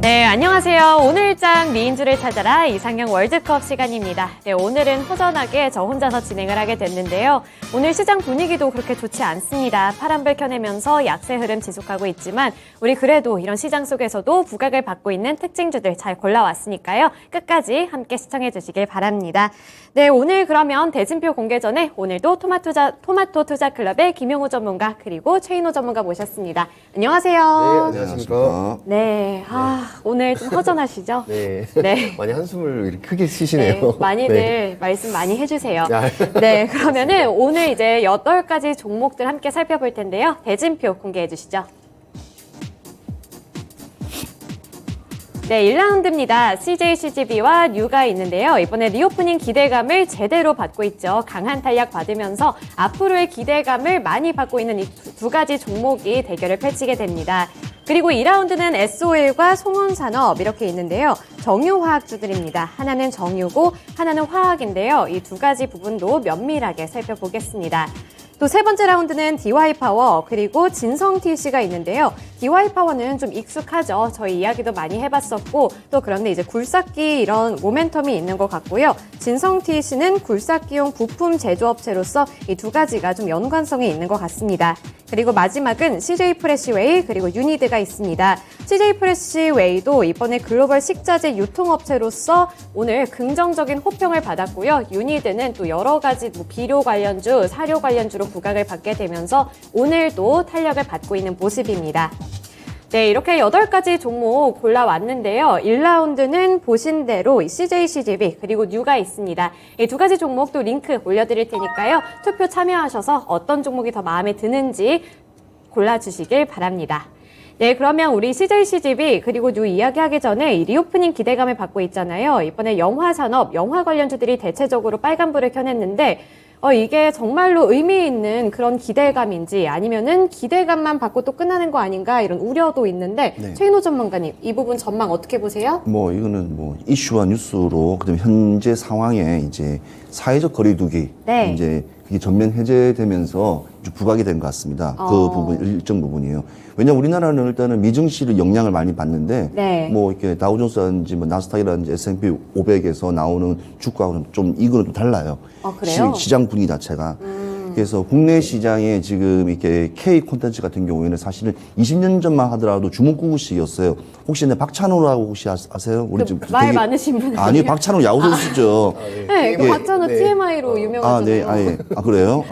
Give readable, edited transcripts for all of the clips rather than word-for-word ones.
네, 안녕하세요. 오늘장 미인주를 찾아라 이상형 월드컵 시간입니다. 네, 오늘은 허전하게 저 혼자서 진행을 하게 됐는데요. 오늘 시장 분위기도 그렇게 좋지 않습니다. 파란불 켜내면서 약세 흐름 지속하고 있지만 우리 그래도 이런 시장 속에서도 부각을 받고 있는 특징주들 잘 골라왔으니까요. 끝까지 함께 시청해 주시길 바랍니다. 네, 오늘 그러면 대진표 공개 전에 오늘도 토마토 투자 클럽의 김용우 전문가 그리고 최인호 전문가 모셨습니다. 안녕하세요. 네, 안녕하십니까. 네, 오늘 좀 허전하시죠? 네. 네. 많이 한숨을 이렇게 크게 쉬시네요. 네, 많이들 네. 말씀 많이 해주세요. 네, 그러면은 오늘 이제 8가지 종목들 함께 살펴볼 텐데요. 대진표 공개해 주시죠. 네, 1라운드입니다. CJCGV와 뉴가 있는데요. 이번에 리오프닝 기대감을 제대로 받고 있죠. 강한 탄력 받으면서 앞으로의 기대감을 많이 받고 있는 이 두 가지 종목이 대결을 펼치게 됩니다. 그리고 2라운드는 SOL과 송원산업 이렇게 있는데요. 정유화학주들입니다. 하나는 정유고 하나는 화학인데요. 이 두 가지 부분도 면밀하게 살펴보겠습니다. 또 세 번째 라운드는 DY파워 그리고 진성TC가 있는데요. DY파워는 좀 익숙하죠. 저희 이야기도 많이 해봤었고 또 그런데 이제 굴삭기 이런 모멘텀이 있는 것 같고요. 진성TC는 굴삭기용 부품 제조업체로서 이 두 가지가 좀 연관성이 있는 것 같습니다. 그리고 마지막은 CJ프레시웨이 그리고 유니드가 있습니다. CJ프레시웨이도 이번에 글로벌 식자재 유통업체로서 오늘 긍정적인 호평을 받았고요. 유니드는 또 여러 가지 비료 관련주, 사료 관련주로 부각을 받게 되면서 오늘도 탄력을 받고 있는 모습입니다. 네, 이렇게 8가지 종목 골라왔는데요. 1라운드는 보신 대로 CJCGV 그리고 뉴가 있습니다. 이 두 가지 종목도 링크 올려드릴 테니까요. 투표 참여하셔서 어떤 종목이 더 마음에 드는지 골라주시길 바랍니다. 네, 그러면 우리 CJCGV 그리고 뉴 이야기하기 전에 이 리오프닝 기대감을 받고 있잖아요. 이번에 영화산업, 영화 관련주들이 대체적으로 빨간불을 켜냈는데 이게 정말로 의미 있는 그런 기대감인지 아니면은 기대감만 받고 또 끝나는 거 아닌가 이런 우려도 있는데 네. 최인호 전문가님 이 부분 전망 어떻게 보세요? 이거는 이슈와 뉴스로 그다음에 현재 상황에 이제 사회적 거리두기 네. 이제 그게 전면 해제되면서 부각이 된 것 같습니다. 그 부분 일정 부분이에요. 왜냐하면 우리나라는 일단은 미증시를 영향을 많이 받는데 네. 이렇게 다우존스라든지 나스닥이라든지 S&P 500에서 나오는 주가하고는 좀 이거는 좀 달라요. 그래요? 시장 분위기 자체가. 그래서 국내 시장에 지금 이렇게 K 콘텐츠 같은 경우에는 사실은 20년 전만 하더라도 주먹구구식이었어요. 혹시 박찬호라고 혹시 아세요? 우리 지금 말 많으신 분 아니요, 박찬호 야구 선수죠. 네, 그 예. 박찬호 네. TMI로 유명하잖아요. 그래요?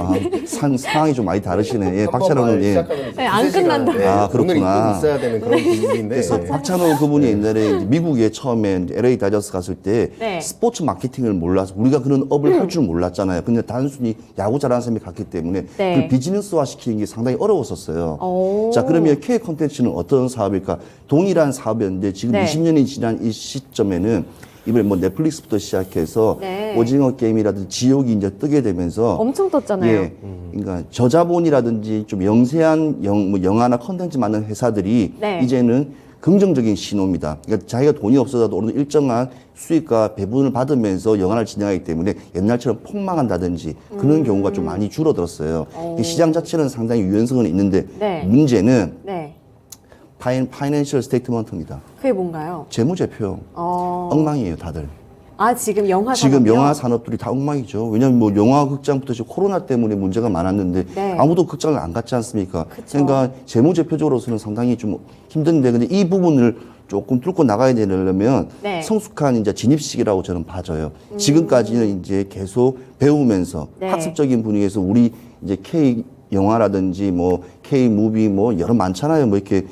상황이 좀 많이 다르시네. 예, 박찬호는 네, 안 끝난다. 그렇구나. 오늘 있어야 되는 그런 부분인데. 그래서 박찬호 그분이 옛날에 이제 미국에 처음에 LA 다저스 갔을 때 네. 스포츠 마케팅을 몰라서 우리가 그런 업을 할 줄 몰랐잖아요. 근데 단순히 야구 잘하는 사람이 갔기 때문에 네. 그 비즈니스화 시키는 게 상당히 어려웠었어요. 오. 자, 그러면 K 콘텐츠는 어떤 사업일까? 동일한 사업이었는데 지금 네. 20년이 지난 이 시점에는 이번에 netflix부터 시작해서 네. 오징어 게임이라든지 지옥이 이제 뜨게 되면서 엄청 떴잖아요. 예, 그러니까 저자본이라든지 좀 영세한 영화나 컨텐츠 만든 회사들이 네. 이제는 긍정적인 신호입니다. 그러니까 자기가 돈이 없어도 어느 일정한 수익과 배분을 받으면서 영화를 진행하기 때문에 옛날처럼 폭망한다든지 그런 경우가 좀 많이 줄어들었어요. 이 시장 자체는 상당히 유연성은 있는데 네. 문제는 네. 파이낸셜 스테이트먼트입니다. 그게 뭔가요? 재무제표 엉망이에요, 다들. 지금 영화 지금 산업이요? 영화 산업들이 다 엉망이죠. 왜냐하면 영화 극장부터 지금 코로나 때문에 문제가 많았는데 네. 아무도 극장을 안 갔지 않습니까? 그쵸. 그러니까 재무제표적으로서는 상당히 좀 힘든데 근데 이 부분을 조금 뚫고 나가야 되려면 네. 성숙한 이제 진입식이라고 저는 봐줘요. 지금까지는 이제 계속 배우면서 네. 학습적인 분위기에서 우리 이제 K 영화라든지 K 무비 여러 많잖아요. 이렇게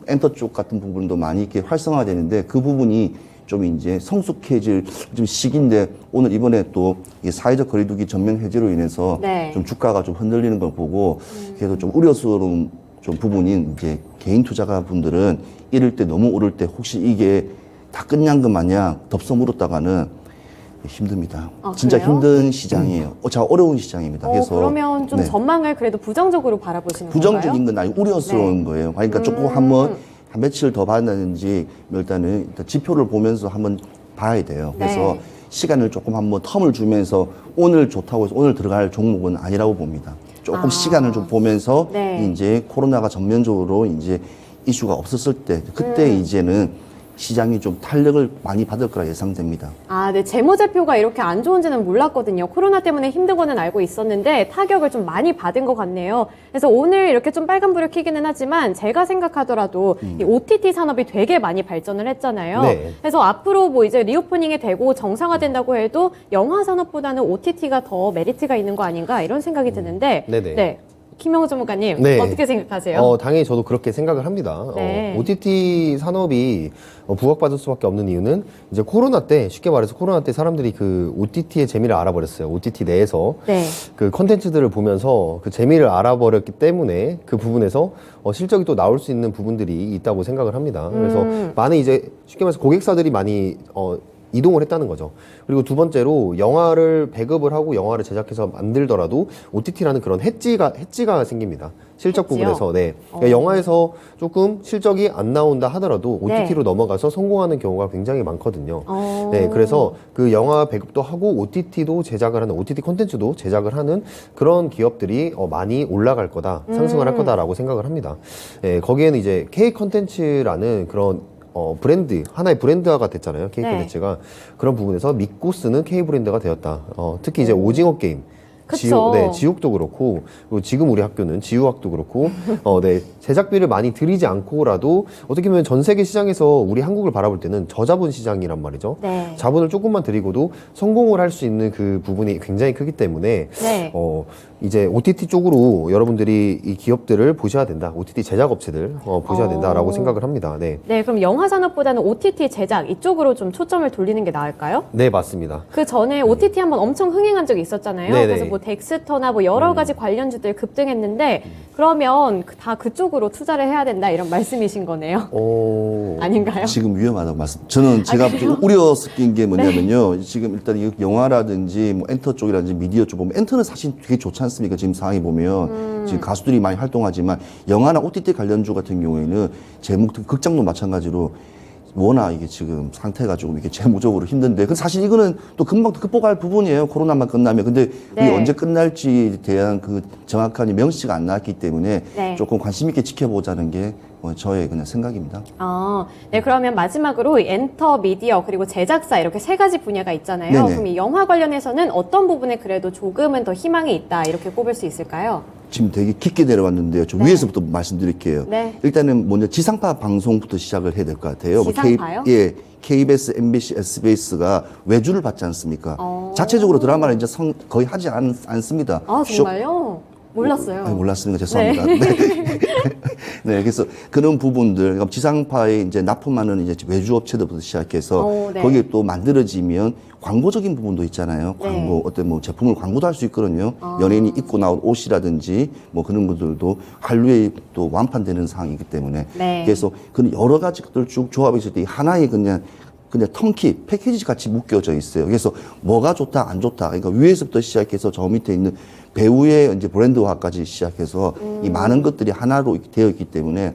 엔터 쪽 같은 부분도 많이 이렇게 활성화되는데 그 부분이 좀 이제 성숙해질 좀 시기인데 오늘 이번에 또 이 사회적 거리두기 전면 해제로 인해서 네. 좀 주가가 좀 흔들리는 걸 보고 그래서 좀 우려스러운 좀 부분인 이제 개인 투자가 분들은 이럴 때 너무 오를 때 혹시 이게 다 끝난 것 마냥 덥석 물었다가는 힘듭니다. 진짜 그래요? 힘든 시장이에요. 자, 어려운 시장입니다. 그래서 그러면 좀 네. 전망을 그래도 부정적으로 바라보시는 부정적인 건가요? 건 아니고 우려스러운 네. 거예요. 그러니까 조금 한번 한 며칠 더 봐야되는지 일단은 일단 지표를 보면서 한번 봐야 돼요. 그래서 네. 시간을 조금 한번 텀을 주면서 오늘 좋다고 해서 오늘 들어갈 종목은 아니라고 봅니다. 조금 시간을 좀 보면서 네. 이제 코로나가 전면적으로 이제 이슈가 없었을 때 그때 이제는 시장이 좀 탄력을 많이 받을 거라 예상됩니다. 아, 네. 재무제표가 이렇게 안 좋은지는 몰랐거든요. 코로나 때문에 힘든 거는 알고 있었는데 타격을 좀 많이 받은 것 같네요. 그래서 오늘 이렇게 좀 빨간불을 켜기는 하지만 제가 생각하더라도 이 OTT 산업이 되게 많이 발전을 했잖아요. 네. 그래서 앞으로 뭐 이제 리오프닝이 되고 정상화된다고 해도 영화 산업보다는 OTT가 더 메리트가 있는 거 아닌가 이런 생각이 드는데 네네. 네. 김영우 전문가님 네. 어떻게 생각하세요? 당연히 저도 그렇게 생각을 합니다. 네. OTT 산업이 부각받을 수밖에 없는 이유는 이제 코로나 때, 쉽게 말해서 코로나 때 사람들이 그 OTT의 재미를 알아버렸어요. OTT 내에서. 네. 그 컨텐츠들을 보면서 그 재미를 알아버렸기 때문에 그 부분에서 실적이 또 나올 수 있는 부분들이 있다고 생각을 합니다. 그래서 많은 이제 쉽게 말해서 고객사들이 많이 이동을 했다는 거죠. 그리고 두 번째로 영화를 배급을 하고 영화를 제작해서 만들더라도 OTT라는 그런 해지가 생깁니다. 실적 해지요? 부분에서. 네. 그러니까 영화에서 조금 실적이 안 나온다 하더라도 OTT로 넘어가서 성공하는 경우가 굉장히 많거든요. 네. 그래서 그 영화 배급도 하고 OTT도 제작을 하는, OTT 콘텐츠도 제작을 하는 그런 기업들이 많이 올라갈 거다, 상승을 할 거다라고 생각을 합니다. 네, 거기에는 이제 K 콘텐츠라는 그런 브랜드, 하나의 브랜드화가 됐잖아요. K 네. 콘텐츠가. 그런 부분에서 믿고 쓰는 K 브랜드가 되었다. 특히 이제 오징어 게임. 그쵸. 지옥도 그렇고, 그리고 지금 우리 학교는 지우학도 그렇고, 네, 제작비를 많이 들이지 않고라도 어떻게 보면 전 세계 시장에서 우리 한국을 바라볼 때는 저자본 시장이란 말이죠. 네. 자본을 조금만 들이고도 성공을 할 수 있는 그 부분이 굉장히 크기 때문에, 네. 이제 OTT 쪽으로 여러분들이 이 기업들을 보셔야 된다. OTT 제작 업체들 보셔야 된다라고 생각을 합니다. 네. 네, 그럼 영화 산업보다는 OTT 제작 이쪽으로 좀 초점을 돌리는 게 나을까요? 네, 맞습니다. 그 전에 OTT 한번 엄청 흥행한 적이 있었잖아요. 네네. 그래서 뭐 덱스터나 뭐 여러 가지 관련주들 급등했는데 그러면 다 그쪽으로 투자를 해야 된다 이런 말씀이신 거네요. 아닌가요? 지금 위험하다고 말씀. 저는 제가 좀 우려 섞인 게 뭐냐면요. 지금 일단 이 영화라든지 뭐 엔터 쪽이라든지 미디어 쪽 보면 엔터는 사실 되게 좋지 않습니까? 지금 상황이 보면 지금 가수들이 많이 활동하지만 영화나 OTT 관련주 같은 경우에는 극장도 마찬가지로 워낙 이게 지금 상태가 조금 이렇게 재무적으로 힘든데, 사실 이거는 또 금방 극복할 부분이에요. 코로나만 끝나면. 근데 그게 네. 언제 끝날지에 대한 그 정확한 명시가 안 나왔기 때문에 네. 조금 관심 있게 지켜보자는 게 저의 그냥 생각입니다. 네, 그러면 마지막으로 엔터, 미디어, 그리고 제작사 이렇게 세 가지 분야가 있잖아요. 네네. 그럼 이 영화 관련해서는 어떤 부분에 그래도 조금은 더 희망이 있다 이렇게 꼽을 수 있을까요? 지금 되게 깊게 내려왔는데요. 좀 네. 위에서부터 말씀드릴게요. 네. 일단은 먼저 지상파 방송부터 시작을 해야 될 것 같아요. 지상파요? KBS, MBC, SBS가 외주를 받지 않습니까? 자체적으로 드라마를 이제 거의 하지 않습니다. 아, 정말요? 몰랐어요. 아니, 몰랐으니까 죄송합니다. 네. 네, 그래서 그런 부분들, 그러니까 지상파에 이제 납품하는 이제 외주업체들부터 시작해서 네. 거기에 또 만들어지면 광고적인 부분도 있잖아요. 네. 광고, 어떤 뭐 제품을 광고도 할 수 있거든요. 연예인이 입고 나온 옷이라든지 뭐 그런 것들도 한류에 또 완판되는 상황이기 때문에. 네. 그래서 그런 여러 가지 것들 쭉 조합했을 때 하나의 그냥 턴키 패키지 같이 묶여져 있어요. 그래서 뭐가 좋다 안 좋다. 그러니까 위에서부터 시작해서 저 밑에 있는 배우의 이제 브랜드화까지 시작해서 이 많은 것들이 하나로 되어 있기 때문에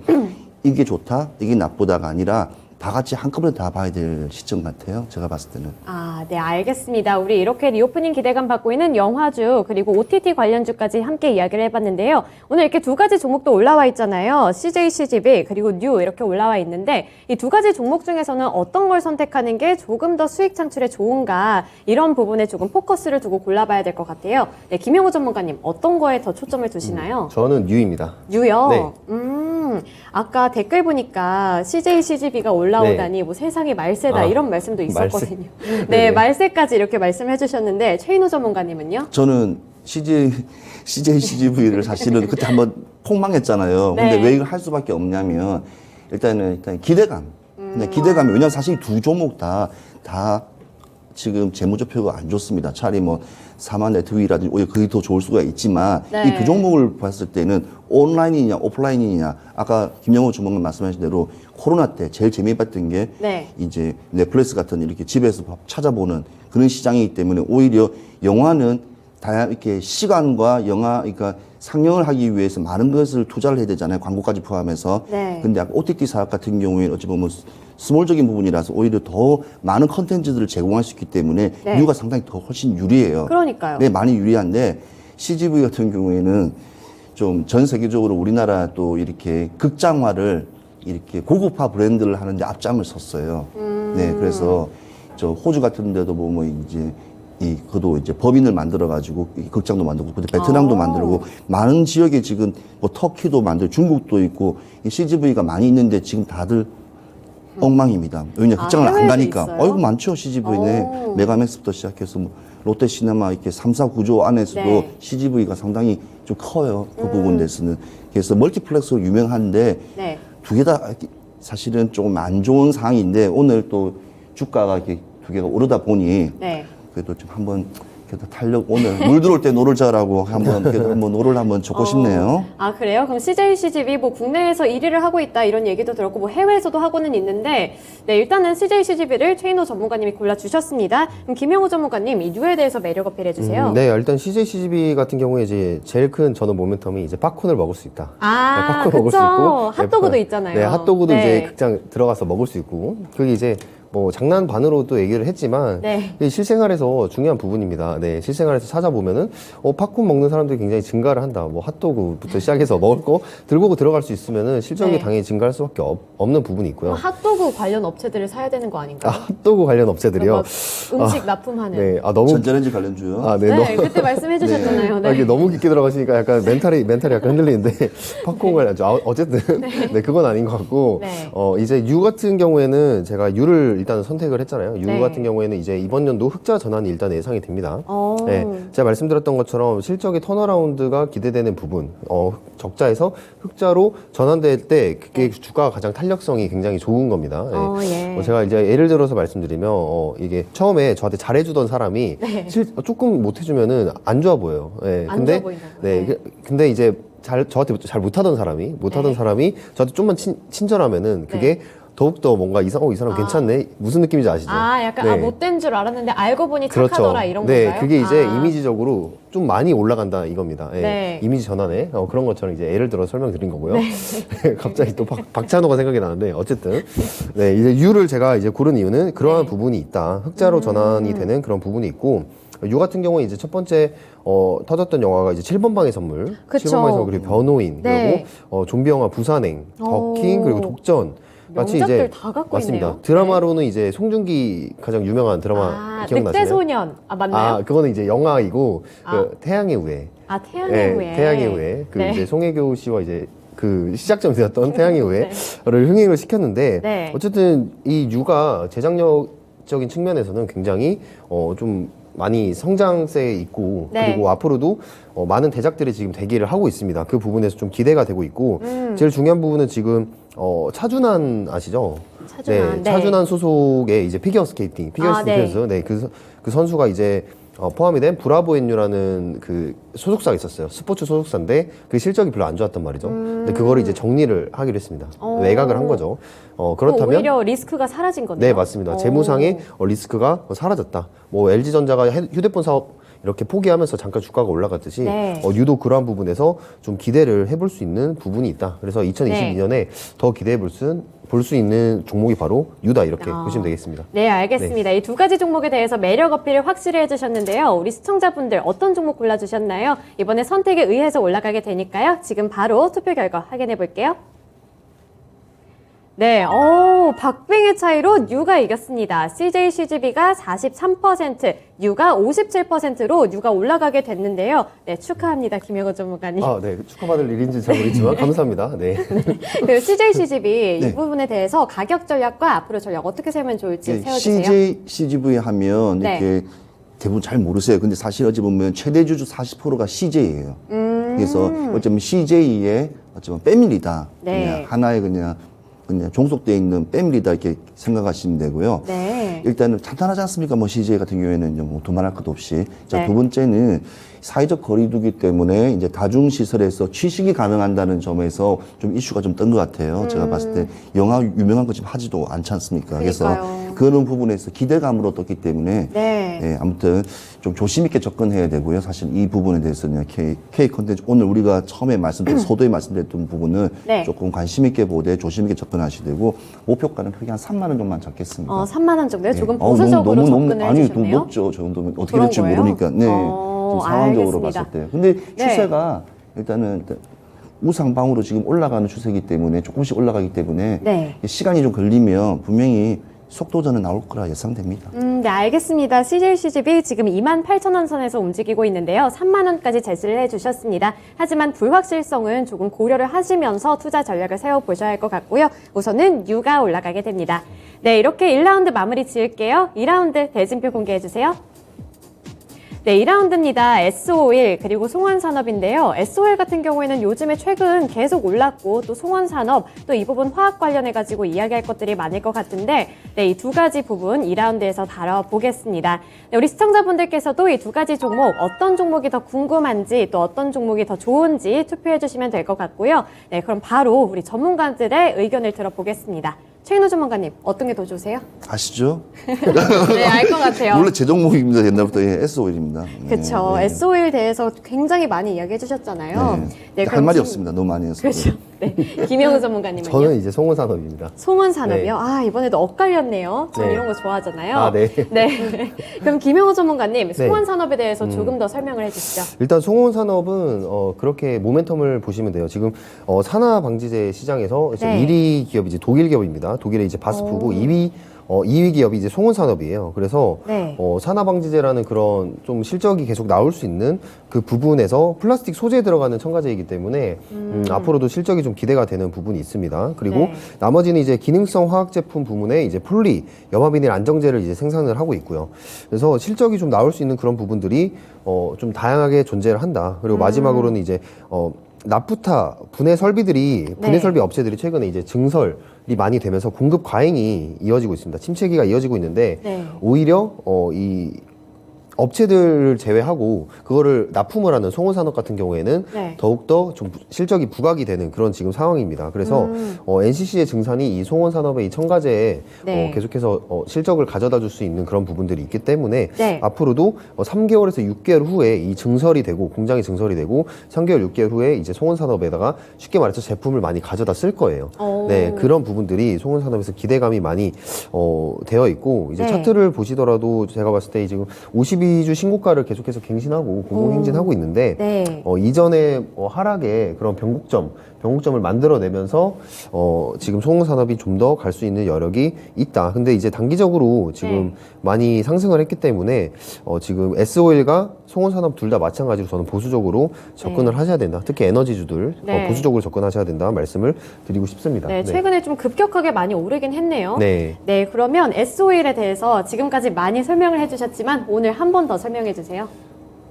이게 좋다, 이게 나쁘다가 아니라 다 같이 한꺼번에 다 봐야 될 시점 같아요. 제가 봤을 때는. 네, 알겠습니다. 우리 이렇게 리오프닝 기대감 받고 있는 영화주 그리고 OTT 관련주까지 함께 이야기를 해봤는데요. 오늘 이렇게 두 가지 종목도 올라와 있잖아요. CJ, CGV 그리고 뉴 이렇게 올라와 있는데 이 두 가지 종목 중에서는 어떤 걸 선택하는 게 조금 더 수익 창출에 좋은가 이런 부분에 조금 포커스를 두고 골라봐야 될 것 같아요. 네, 김영우 전문가님 어떤 거에 더 초점을 두시나요? 저는 뉴입니다. 뉴요? 네. 아까 댓글 보니까 CJ, CGV가 올라오다니 뭐 세상이 말세다 이런 말씀도 있었거든요. 말세. 네, 말세까지 이렇게 말씀해 주셨는데 최인호 전문가님은요? 저는 CJ, CGV를 사실은 그때 한번 폭망했잖아요. 네. 근데 왜 이걸 할 수밖에 없냐면 일단 기대감. 근데 기대감이 왜냐면 사실 두 종목 다 지금 재무제표가 안 좋습니다. 차라리 뭐 사만 네트위라든지 오히려 그게 더 좋을 수가 있지만 네. 이 두 종목을 봤을 때는 온라인이냐 오프라인이냐 아까 김영호 주목님 말씀하신 대로 코로나 때 제일 재미봤던 게 네. 이제 넷플릭스 같은 이렇게 집에서 찾아보는 그런 시장이기 때문에 오히려 영화는 이렇게 시간과 그러니까 상영을 하기 위해서 많은 것을 투자를 해야 되잖아요. 광고까지 포함해서. 네. 근데 OTT 사업 같은 경우에는 어찌 보면 스몰적인 부분이라서 오히려 더 많은 컨텐츠들을 제공할 수 있기 때문에 네. 뉴가 상당히 더 훨씬 유리해요. 그러니까요. 네, 많이 유리한데 CGV 같은 경우에는 좀 전 세계적으로 우리나라 또 이렇게 극장화를 이렇게 고급화 브랜드를 하는데 앞장을 섰어요. 네, 그래서 저 호주 같은 데도 보면 이제 그도 이제 법인을 만들어 가지고 극장도 만들고 베트남도 만들고 많은 지역에 지금 뭐 터키도 만들고 중국도 있고 이 CGV가 많이 있는데 지금 다들 엉망입니다. 왜냐 극장을 안 해외에도 가니까. 있어요? 어이구 많죠 CGV네. 메가맥스부터 시작해서 뭐 롯데시네마 이렇게 3사 구조 안에서도 네. CGV가 상당히 좀 커요. 그 부분 에서는. 그래서 멀티플렉스로 유명한데 네. 두 개 다 사실은 조금 안 좋은 상황인데 오늘 또 주가가 이렇게 두 개가 오르다 보니 네. 그래도 좀 한번 그래도 탄력 오늘 물 들어올 때 놀자라고 한번 그래도 한번 노를 한번 젓고 싶네요. 아, 그래요? 그럼 CJCGV 뭐 국내에서 1위를 하고 있다 이런 얘기도 들었고 뭐 해외에서도 하고는 있는데 네, 일단은 CJCGV를 최인호 전문가님이 골라주셨습니다. 그럼 김영호 전문가님 이 뉴에 대해서 매력 어필해 주세요. 네, 일단 CJCGV 같은 경우에 이제 제일 큰 저는 모멘텀이 이제 팝콘을 먹을 수 있다. 아, 네, 팝콘 먹을 수 있고 핫도그도 네, 있잖아요. 네, 핫도그도 네. 이제 극장 들어가서 먹을 수 있고 그게 이제 뭐 장난 반으로도 얘기를 했지만 네. 이게 실생활에서 중요한 부분입니다. 네, 실생활에서 찾아보면은 팝콘 먹는 사람들이 굉장히 증가를 한다. 뭐 핫도그부터 시작해서 먹을 거 들고 들어갈 수 있으면은 실적이 네. 당연히 증가할 수밖에 없는 부분이 있고요. 핫도그 관련 업체들을 사야 되는 거 아닌가요? 핫도그 관련 업체들이요. 음식 납품하는. 네, 너무 전자레인지 관련주요. 네, 네, 너무 그때 말씀해 주셨잖아요. 네. 이게 너무 깊게 들어가시니까 약간 멘탈이 약간 흔들리는데 팝콘 관련 어쨌든 네, 그건 아닌 것 같고 네. 이제 유 같은 경우에는 제가 유를 일단 선택을 했잖아요. 유 네. 같은 경우에는 이제 이번 연도 흑자 전환이 일단 예상이 됩니다. 어. 네, 제가 말씀드렸던 것처럼 실적의 턴어라운드가 기대되는 부분, 적자에서 흑자로 전환될 때 그게 주가가 가장 탄력성이 굉장히 좋은 겁니다. 네. 예. 제가 이제 예를 들어서 말씀드리면 이게 처음에 저한테 잘해주던 사람이 네. 조금 못해주면은 안 좋아 보여요. 네. 안 좋아 보인다고요? 네. 네. 근데 이제 저한테 잘 못하던 사람이 네. 저한테 좀만 친절하면은 그게 더욱더 뭔가 이 사람 괜찮네? 무슨 느낌인지 아시죠? 아, 약간 못된 줄 알았는데 알고 보니 착하더라 이런 네, 건가요? 그게 이제 아. 이미지적으로 좀 많이 올라간다 이겁니다. 예, 네. 이미지 전환에 그런 것처럼 이제 예를 들어 설명드린 거고요. 갑자기 또 박찬호가 생각이 나는데 어쨌든 네, 이제 유를 제가 이제 고른 이유는 그러한 부분이 있다. 흑자로 전환이 되는 그런 부분이 있고 유 같은 경우는 이제 첫 번째 터졌던 영화가 이제 7번 방의 선물, 그쵸. 7번 방의 선물 그리고 변호인 네. 그리고 좀비 영화 부산행, 더킹 그리고 독전. 마치 명작들 이제 다 갖고 맞습니다. 있네요. 드라마로는 이제 송중기 가장 유명한 드라마 기억나시나요? 늑대소년. 아, 맞나요? 그거는 이제 영화이고 아. 그 태양의 후예. 태양의 네, 후예. 태양의 후예. 그 네. 이제 송혜교 씨와 이제 그 시작점이 되었던 태양의 후예를 흥행을 시켰는데 네. 어쨌든 이 유가 제작력적인 측면에서는 굉장히 좀 많이 성장세에 있고 네. 그리고 앞으로도 많은 대작들이 지금 대기를 하고 있습니다. 그 부분에서 좀 기대가 되고 있고 제일 중요한 부분은 지금 차준환 아시죠? 차준환, 네. 차준환 소속의 이제 피겨스케이팅 선수, 네, 그 선수가 이제 포함이 된 브라보엔유라는 그 소속사가 있었어요. 스포츠 소속사인데 그 실적이 별로 안 좋았단 말이죠. 근데 그거를 이제 정리를 하기로 했습니다. 외곽을 한 거죠. 그렇다면 오히려 리스크가 사라진 거네요. 네, 맞습니다. 재무상의 리스크가 사라졌다. 뭐 LG전자가 휴대폰 사업 이렇게 포기하면서 잠깐 주가가 올라갔듯이 네. 유독 그러한 부분에서 좀 기대를 해볼 수 있는 부분이 있다. 그래서 2022년에 더 기대해 볼 수 있는 종목이 바로 유다 이렇게 보시면 되겠습니다. 네, 알겠습니다. 이 두 가지 종목에 대해서 매력 어필을 확실히 해주셨는데요. 우리 시청자분들 어떤 종목 골라주셨나요? 이번에 선택에 의해서 올라가게 되니까요. 지금 바로 투표 결과 확인해 볼게요. 네, 박빙의 차이로 뉴가 이겼습니다. CJCGV가 43%, 뉴가 57%로 뉴가 올라가게 됐는데요. 네, 축하합니다, 김영호 전문가님. 네, 축하받을 일인지 잘 모르겠지만 감사합니다. 네. 그 CJCGV 네. 이 부분에 대해서 가격 전략과 앞으로 전략 어떻게 세우면 좋을지 세워주세요. CGV 하면 네. 이렇게 대부분 잘 모르세요. 근데 사실 어찌 보면 최대 주주 40%가 CJ예요. 그래서 어쩌면 CJ의 어쩌면 패밀리다. 네. 그냥 하나의 그냥 종속되어 있는 패밀리다 이렇게 생각하시면 되고요. 네. 일단은 탄탄하지 않습니까? 뭐 CJ 같은 경우에는 뭐 두말할 것도 없이. 자, 네. 두 번째는 사회적 거리두기 때문에 이제 다중시설에서 취식이 가능한다는 점에서 좀 이슈가 좀 뜬 것 같아요. 제가 봤을 때 영화 유명한 거 지금 하지도 않지 않습니까? 그러니까요. 그래서 그런 부분에서 기대감으로 떴기 때문에 네. 아무튼 좀 조심 있게 접근해야 되고요. 사실 이 부분에 대해서는 K 컨텐츠 오늘 우리가 처음에 소도에 말씀드렸던 부분은 네. 조금 관심 있게 보되 조심 있게 접근하셔야 되고 목표가는 크게 한 3만 원 정도만 잡겠습니다. 3만 원 정도요? 조금 너무, 보수적으로 너무, 접근을 아니, 해주셨네요. 좀 높죠. 저 정도면 어떻게 그런 될지 거예요? 모르니까. 네. 좀 상황적으로 알겠습니다. 봤을 때. 근데 네. 추세가 일단은 우상방으로 지금 올라가는 추세이기 때문에 조금씩 올라가기 때문에 네. 시간이 좀 걸리면 분명히 속도전은 나올 거라 예상됩니다. 네, 알겠습니다. CJCGB 지금 28,000원 선에서 움직이고 있는데요. 3만 원까지 제시를 해주셨습니다. 하지만 불확실성은 조금 고려를 하시면서 투자 전략을 세워보셔야 할 것 같고요. 우선은 유가 올라가게 됩니다. 네, 이렇게 1라운드 마무리 지을게요. 2라운드 대진표 공개해주세요. 네, 2라운드입니다. S-오일 그리고 송원산업인데요. S-오일 같은 경우에는 요즘에 최근 계속 올랐고 또 송원산업 또 이 부분 화학 관련해가지고 이야기할 것들이 많을 것 같은데 네, 이 두 가지 부분 2라운드에서 다뤄보겠습니다. 네, 우리 시청자분들께서도 이 두 가지 종목 어떤 종목이 더 궁금한지 또 어떤 종목이 더 좋은지 투표해 주시면 될 것 같고요. 네, 그럼 바로 우리 전문가들의 의견을 들어보겠습니다. 최인호 전문가님, 어떤 게 더 좋으세요? 아시죠? 네, 알 것 같아요. 원래 제 종목입니다. 옛날부터 S-오일입니다. 그렇죠. S-오일 대해서 굉장히 많이 이야기해 주셨잖아요. 네, 할 그럼 말이 지금- 없습니다. 너무 많이 해서. 그렇죠. 네. 김영우 전문가님은요? 저는 이제 송원산업입니다. 송원산업이요? 네. 아, 이번에도 엇갈렸네요. 전 네. 이런 거 좋아하잖아요. 아, 네. 네. 그럼 김영우 전문가님, 송원산업에 대해서 조금 더 설명을 해주시죠. 일단 송원산업은 그렇게 모멘텀을 보시면 돼요. 지금 산화 방지제 시장에서 이제 네. 1위 기업이 이제 독일 기업입니다. 독일의 이제 바스프고 2위 기업이 이제 송원산업이에요. 그래서 네. 산화 방지제라는 그런 좀 실적이 계속 나올 수 있는 그 부분에서 플라스틱 소재에 들어가는 첨가제이기 때문에 앞으로도 실적이 좀 기대가 되는 부분이 있습니다. 그리고 네. 나머지는 이제 기능성 화학 제품 부문에 이제 폴리 염화비닐 안정제를 이제 생산을 하고 있고요. 그래서 실적이 좀 나올 수 있는 그런 부분들이 좀 다양하게 존재를 한다. 그리고 마지막으로는 이제 나프타 분해 설비들이 분해 네. 설비 업체들이 최근에 이제 증설이 많이 되면서 공급 과잉이 이어지고 있습니다. 침체기가 이어지고 있는데 네. 오히려 이 업체들을 제외하고 그거를 납품을 하는 송원산업 같은 경우에는 네. 더욱더 좀 실적이 부각이 되는 그런 지금 상황입니다. 그래서 NCC의 증산이 이 송원산업의 이 첨가제에 네. 계속해서 실적을 가져다 줄 수 있는 그런 부분들이 있기 때문에 네. 앞으로도 3개월에서 6개월 후에 이 증설이 되고 공장이 증설이 되고 3개월, 6개월 후에 이제 송원산업에다가 쉽게 말해서 제품을 많이 가져다 쓸 거예요. 오. 네, 그런 부분들이 송원산업에서 기대감이 많이 되어 있고 이제 네. 차트를 보시더라도 제가 봤을 때 지금 52주 신고가를 계속해서 갱신하고 공공행진하고 있는데 네. 이전에 하락의 그런 변곡점을 만들어내면서 지금 송원산업이 좀 더 갈 수 있는 여력이 있다. 근데 이제 단기적으로 지금 네. 많이 상승을 했기 때문에 지금 S-오일과 송원산업 둘 다 마찬가지로 저는 보수적으로 접근을 하셔야 된다. 특히 에너지주들 네. 보수적으로 접근하셔야 된다 말씀을 드리고 싶습니다. 네, 최근에 좀 급격하게 많이 오르긴 했네요. 네. 네, 그러면 S-오일에 대해서 지금까지 많이 설명을 해주셨지만 오늘 한 번 더 설명해 주세요.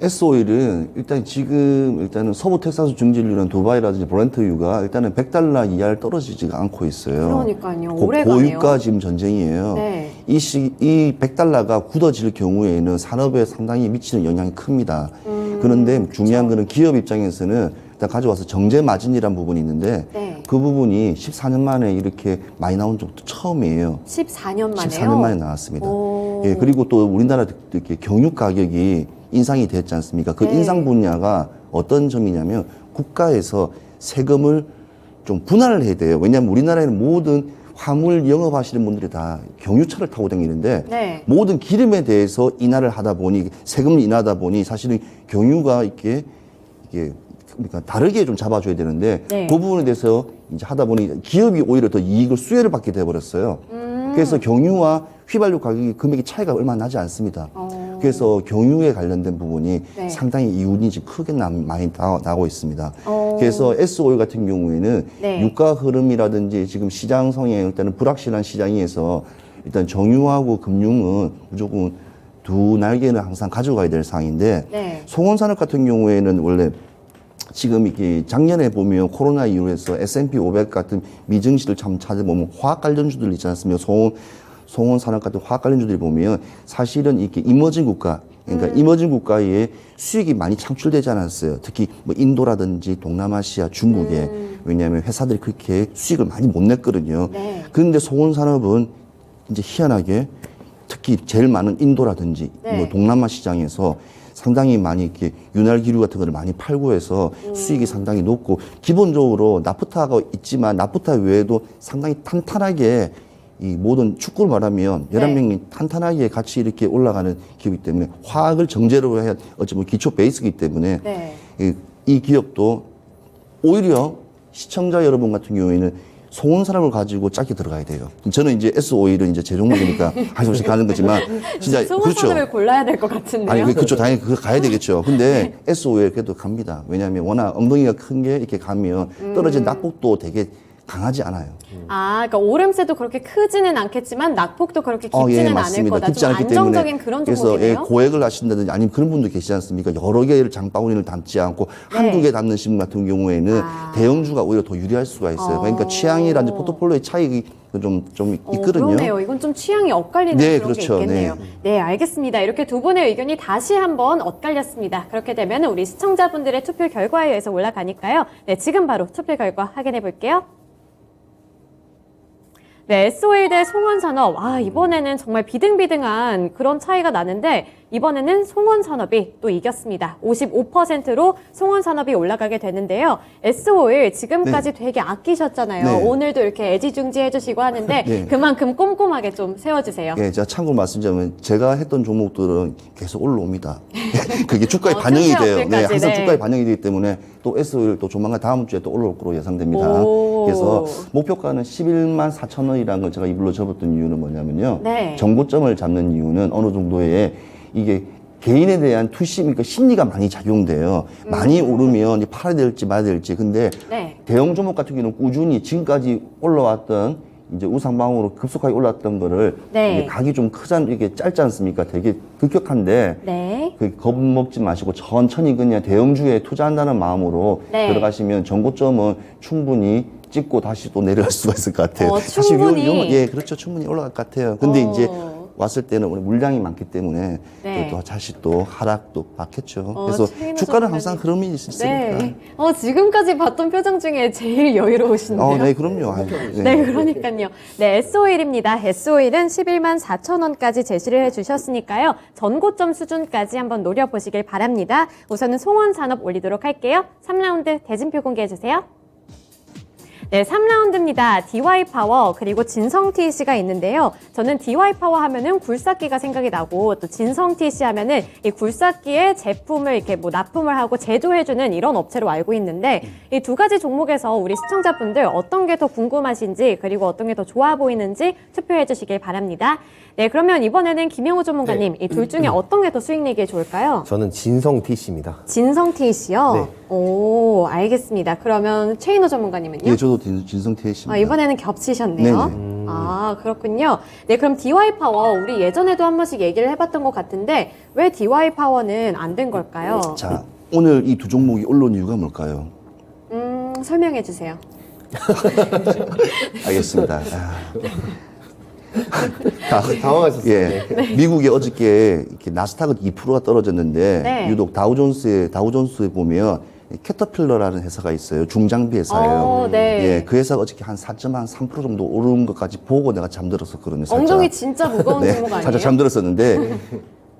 S-오일은 일단은 서부 텍사스 중진류는 두바이라든지 브렌트유가 일단은 $100 이하를 떨어지지가 않고 있어요. 그러니까요. 오래가네요. 고유가 지금 전쟁이에요. 네. 이 $100가 굳어질 경우에는 산업에 상당히 미치는 영향이 큽니다. 그런데 중요한 거는 기업 입장에서는 일단 가져와서 정제 마진이라는 부분이 있는데 네. 그 부분이 14년 만에 이렇게 많이 나온 적도 처음이에요. 14년 만에요? 14년 만에 나왔습니다. 오. 예, 그리고 또 우리나라 이렇게 경유 가격이 인상이 됐지 않습니까? 그 네. 인상 분야가 어떤 점이냐면 국가에서 세금을 좀 분할을 해야 돼요. 왜냐하면 우리나라에는 모든 화물 영업하시는 분들이 다 경유차를 타고 다니는데 네. 모든 기름에 대해서 인하를 하다 보니 세금을 인하하다 보니 사실은 경유가 이게 그러니까 다르게 좀 잡아줘야 되는데 네. 그 부분에 대해서 이제 하다 보니 기업이 오히려 더 이익을 수혜를 받게 돼버렸어요. 그래서 경유와 휘발유 가격이 금액이 차이가 얼마 나지 않습니다. 그래서 경유에 관련된 부분이 네. 상당히 이윤이 지금 크게 많이 나고 있습니다. 어. 그래서 S-오일 같은 경우에는 네. 유가 흐름이라든지 지금 시장 성향 일단은 불확실한 시장에서 일단 정유하고 금융은 무조건 두 날개는 항상 가져가야 될 상황인데 네. 송원산업 같은 경우에는 원래 지금 이게 작년에 보면 코로나 이후에서 S&P 500 같은 미증시를 참 찾아보면 화학 관련주들 있지 않습니까? 송원산업 같은 화학 관련주들이 보면 사실은 이렇게 이머징 국가, 그러니까 이머징 국가에 수익이 많이 창출되지 않았어요. 특히 뭐 인도라든지 동남아시아, 중국에. 왜냐하면 회사들이 그렇게 수익을 많이 못 냈거든요. 네. 그런데 송원산업은 이제 희한하게 특히 제일 많은 인도라든지 네. 뭐 동남아 시장에서 상당히 많이 이렇게 윤활 기류 같은 거를 많이 팔고 해서 수익이 상당히 높고 기본적으로 나프타가 있지만 나프타 외에도 상당히 탄탄하게 이 모든 축구를 말하면 11명이 탄탄하게 같이 이렇게 올라가는 기업이기 때문에 화학을 정제로 해야 어쩌면 기초 베이스이기 때문에 네. 이 기업도 오히려 시청자 여러분 같은 경우에는 속은 사람을 가지고 짧게 들어가야 돼요. 저는 이제 S-오일은 이제 제 종목이니까 한 조금씩 가는 거지만 진짜 소원 그렇죠. 산업을 골라야 될 것 같은데요. 아니 그렇죠. 당연히 그거 가야 되겠죠. 근데 S-오일 그래도 갑니다. 왜냐하면 워낙 엉덩이가 큰 게 이렇게 가면 떨어진 낙폭도 되게 강하지 않아요. 아, 그러니까 오름세도 그렇게 크지는 않겠지만 낙폭도 그렇게 깊지는 예, 않을 맞습니다. 거다. 깊지 좀 않기 안정적인 때문에 그런 그래서 종목이네요. 고액을 하신다든지 아니면 그런 분들 계시지 않습니까? 여러 개를 장바구니를 담지 않고 한두 개 담는 신 같은 경우에는 대형주가 오히려 더 유리할 수가 있어요. 그러니까 취향이라든지 포트폴리오의 차익이 좀 있거든요. 그러네요. 이건 좀 취향이 엇갈리는 네, 그런 그렇죠. 게 있겠네요. 네, 알겠습니다. 이렇게 두 분의 의견이 다시 한번 엇갈렸습니다. 그렇게 되면 우리 시청자분들의 투표 결과에 의해서 올라가니까요. 네, 지금 바로 투표 결과 확인해 볼게요. 네, S-오일 대 송원산업. 아, 이번에는 정말 비등비등한 그런 차이가 나는데 이번에는 송원산업이 또 이겼습니다. 55%로 송원산업이 올라가게 되는데요. S-오일 지금까지 되게 아끼셨잖아요. 네. 오늘도 이렇게 애지중지 해주시고 하는데 네. 그만큼 꼼꼼하게 좀 세워주세요. 예, 제가 참고로 말씀드리면 제가 했던 종목들은 계속 올라옵니다. 그게 주가에 반영이 틈새 돼요. 없을까지, 항상 네. 주가에 반영이 되기 때문에 또 S-오일 또 조만간 다음 주에 또 올라올 거로 예상됩니다. 오. 그래서 목표가는 11만 4천 원이라는 걸 제가 이불로 접었던 이유는 뭐냐면요. 네. 정고점을 잡는 이유는 어느 정도의 이게 개인에 대한 투심, 그러니까 심리가 많이 작용돼요. 많이 오르면 이제 팔아야 될지 말아야 될지. 근데 네. 대형 종목 같은 경우는 꾸준히 지금까지 올라왔던 이제 우상방으로 급속하게 올랐던 거를 네. 이게 각이 좀 이게 짧지 않습니까? 되게 급격한데 네. 겁먹지 마시고 천천히 그냥 대형주에 투자한다는 마음으로 네. 들어가시면 정고점은 충분히 찍고 다시 또 내려갈 수가 있을 것 같아요. 다시 충분히. 예, 그렇죠. 충분히 올라갈 것 같아요. 근데 이제 어. 왔을 때는 우리 물량이 많기 때문에 네. 또 다시 또 하락도 받겠죠. 어, 그래서 최인호 주가는 전문가님. 항상 흐름이 있으니까. 네. 지금까지 봤던 표정 중에 제일 여유로우신데요. 네, 그럼요. 아유, 네, 그러니까요. 네, S-오일입니다. S-오일은 11만 4천 원까지 제시를 해주셨으니까요. 전고점 수준까지 한번 노려보시길 바랍니다. 우선은 송원산업 올리도록 할게요. 3라운드 대진표 공개해주세요. 네, 3라운드입니다. DY파워 그리고 진성TC가 있는데요. 저는 DY파워 하면은 굴삭기가 생각이 나고 또 진성TC 하면은 이 굴삭기에 제품을 이렇게 뭐 납품을 하고 제조해주는 이런 업체로 알고 있는데 이 두 가지 종목에서 우리 시청자분들 어떤 게 더 궁금하신지 그리고 어떤 게 더 좋아 보이는지 투표해 주시길 바랍니다. 네, 그러면 이번에는 김영우 전문가님 이 둘 중에 어떤 게 더 수익 내기에 좋을까요? 저는 진성 TC입니다. 진성TC요? 네. 오, 알겠습니다. 그러면 최인호 전문가님은요? 예, 저도 진성태입니다. 이번에는 겹치셨네요. 네네. 아, 그렇군요. 네, 그럼 DY파워, 우리 예전에도 한 번씩 얘기를 해봤던 것 같은데, 왜 DY파워는 안 된 걸까요? 자, 오늘 이 두 종목이 올라온 이유가 뭘까요? 설명해 주세요. 알겠습니다. 당황하셨어요. 예. 미국이 어저께 이렇게 나스닥은 2%가 떨어졌는데 네. 유독 다우존스에 보면 캐터필러라는 회사가 있어요. 중장비 회사예요. 네. 예, 그 회사가 어저께 한 4.3% 정도 오른 것까지 보고 내가 잠들었었거든요. 살짝. 엉덩이 진짜 무거운 네, 종목 아니에요? 살짝 잠들었었는데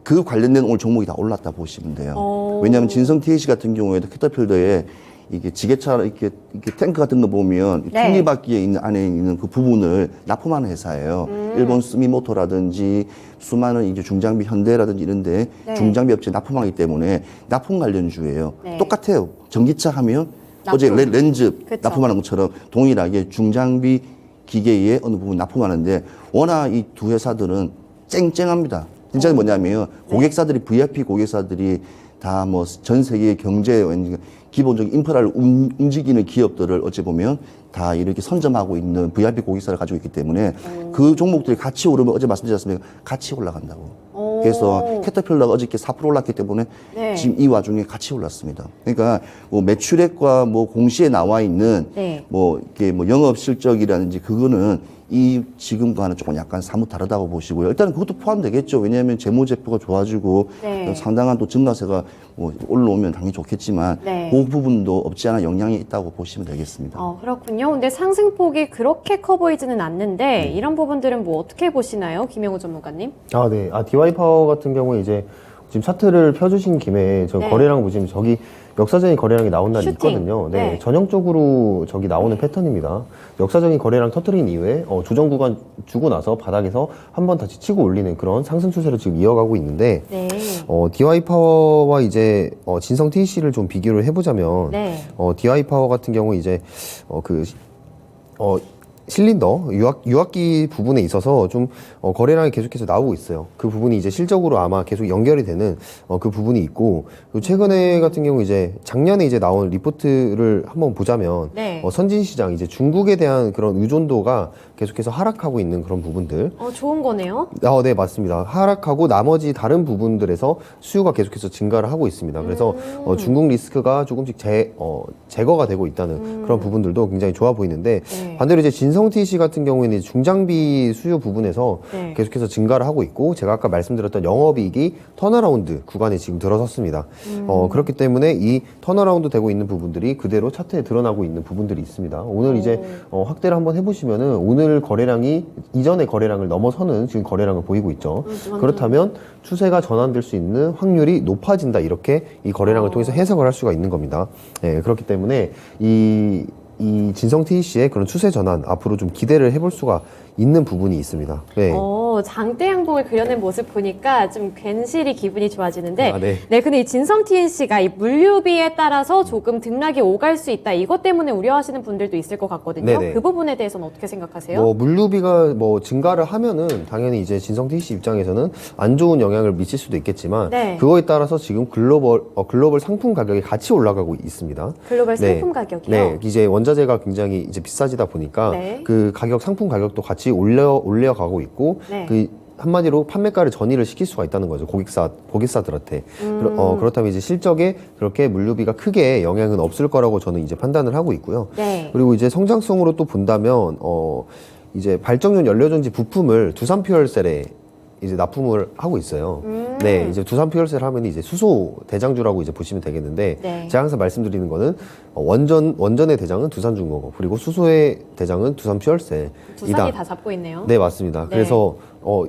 그 관련된 오늘 종목이 다 올랐다 보시면 돼요. 왜냐하면 진성 TH 같은 경우에도 캐터필러에 이게 지게차 이렇게 탱크 같은 거 보면 네. 톱니바퀴에 있는 안에 있는 그 부분을 납품하는 회사예요. 일본 스미모토라든지 수많은 이제 중장비 현대라든지 이런데 네. 중장비 업체 납품하기 때문에 납품 관련주예요. 네. 똑같아요. 전기차 하면 납품. 어제 렌즈 그쵸. 납품하는 것처럼 동일하게 중장비 기계의 어느 부분 납품하는데 워낙 이 두 회사들은 쨍쨍합니다. 진짜 뭐냐면 고객사들이 VIP 고객사들이 다 뭐 전 세계 경제에 기본적인 인프라를 움직이는 기업들을 어찌 보면 다 이렇게 선점하고 있는 VIP 고객사를 가지고 있기 때문에 그 종목들이 같이 오르면 어제 말씀드렸습니다. 같이 올라간다고. 그래서 캐터필러가 어저께 4% 올랐기 때문에 네. 지금 이 와중에 같이 올랐습니다. 그러니까 뭐 매출액과 뭐 공시에 나와 있는 네. 뭐 이렇게 뭐 영업 실적이라든지 그거는 이 지금과는 조금 약간 사뭇 다르다고 보시고요. 일단은 그것도 포함되겠죠. 왜냐하면 재무제표가 좋아지고 네. 상당한 또 증가세가 뭐 올라오면 당연히 좋겠지만 네. 그 부분도 없지 않아 영향이 있다고 보시면 되겠습니다. 그렇군요. 근데 상승폭이 그렇게 커 보이지는 않는데 이런 부분들은 뭐 어떻게 보시나요? 김영우 전문가님? 네. DY 파워 같은 경우에 이제 지금 차트를 펴주신 김에 저 네. 거래량 보시면 저기 역사적인 거래량이 나온 날이 슈팅. 있거든요. 네. 전형적으로 저기 나오는 패턴입니다. 역사적인 거래량 터트린 이후에 조정 구간 주고 나서 바닥에서 한 번 다시 치고 올리는 그런 상승 추세를 지금 이어가고 있는데 네. DY 파워와 이제 진성 TEC를 좀 비교를 해보자면 네. DY 파워 같은 경우 이제 실린더 유압기 부분에 있어서 좀 거래량이 계속해서 나오고 있어요. 그 부분이 이제 실적으로 아마 계속 연결이 되는 그 부분이 있고, 그리고 최근에 같은 경우 이제 작년에 이제 나온 리포트를 한번 보자면 네. 선진 시장 이제 중국에 대한 그런 의존도가 계속해서 하락하고 있는 그런 부분들. 좋은 거네요. 네, 맞습니다. 하락하고 나머지 다른 부분들에서 수요가 계속해서 증가를 하고 있습니다. 그래서 중국 리스크가 조금씩 제거가 되고 있다는 그런 부분들도 굉장히 좋아 보이는데, 네. 반대로 이제 진성 TC 같은 경우에는 이제 중장비 수요 부분에서 네. 계속해서 증가를 하고 있고, 제가 아까 말씀드렸던 영업이익이 턴어라운드 구간에 지금 들어섰습니다. 그렇기 때문에 이 턴어라운드 되고 있는 부분들이 그대로 차트에 드러나고 있는 부분들이 있습니다. 오늘 이제 확대를 한번 해보시면은 오늘 거래량이 이전의 거래량을 넘어서는 지금 거래량을 보이고 있죠. 그렇다면 추세가 전환될 수 있는 확률이 높아진다, 이렇게 이 거래량을 통해서 해석을 할 수가 있는 겁니다. 네, 그렇기 때문에 이 진성 TEC의 그런 추세 전환 앞으로 좀 기대를 해볼 수가 있는 부분이 있습니다. 네. 장대 양봉을 그려낸 모습 보니까 좀 괜시리 기분이 좋아지는데, 네. 근데 이 진성 TNC가 이 물류비에 따라서 조금 등락이 오갈 수 있다, 이것 때문에 우려하시는 분들도 있을 것 같거든요. 네네. 그 부분에 대해서는 어떻게 생각하세요? 물류비가 증가를 하면은 당연히 이제 진성 TEC 입장에서는 안 좋은 영향을 미칠 수도 있겠지만, 네. 그거에 따라서 지금 글로벌 상품 가격이 같이 올라가고 있습니다. 글로벌 네. 상품 가격이요? 네, 이제 원자재가 굉장히 이제 비싸지다 보니까 네. 그 상품 가격도 같이 올려가고 있고, 네. 그 한마디로 판매가를 전이를 시킬 수가 있다는 거죠. 고객사들한테. 그렇다면 이제 실적에 그렇게 물류비가 크게 영향은 없을 거라고 저는 이제 판단을 하고 있고요. 네. 그리고 이제 성장성으로 또 본다면 이제 발전용 연료전지 부품을 두산 퓨얼셀에 이제 납품을 하고 있어요. 네, 이제 두산 퓨얼셀 하면 이제 수소 대장주라고 이제 보시면 되겠는데, 네. 제가 항상 말씀드리는 거는 원전의 대장은 두산중공업, 그리고 수소의 대장은 두산 퓨얼셀이다. 두산이 다 잡고 있네요. 네, 맞습니다. 네. 그래서